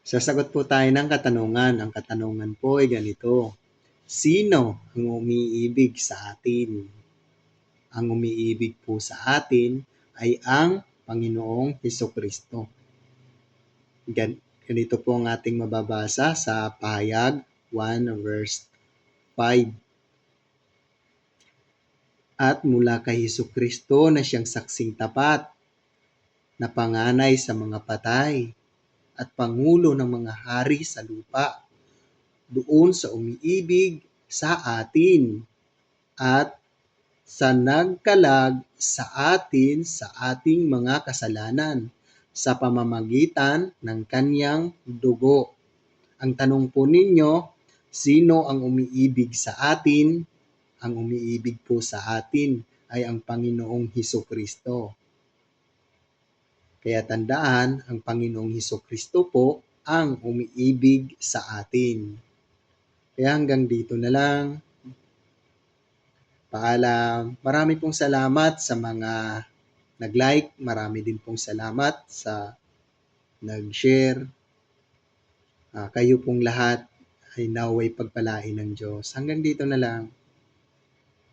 Sasagot po tayo ng katanungan. Ang katanungan po ay ganito. Sino ang umiibig sa atin? Ang umiibig po sa atin ay ang Panginoong Hesukristo. Ganito po ang ating mababasa sa Pahayag 1 verse 5. At mula kay Hesukristo na siyang saksing tapat, na panganay sa mga patay, at pangulo ng mga hari sa lupa, doon sa umiibig sa atin at sa nagkalag sa atin sa ating mga kasalanan sa pamamagitan ng kanyang dugo. Ang tanong po ninyo, sino ang umiibig sa atin? Ang umiibig po sa atin ay ang Panginoong Hesukristo. Kaya tandaan, ang Panginoong Hesukristo po ang umiibig sa atin. Kaya hanggang dito na lang. Paalam. Marami pong salamat sa mga nag-like. Marami din pong salamat sa nag-share. Kayo pong lahat ay naway pagpalain ng Diyos. Hanggang dito na lang.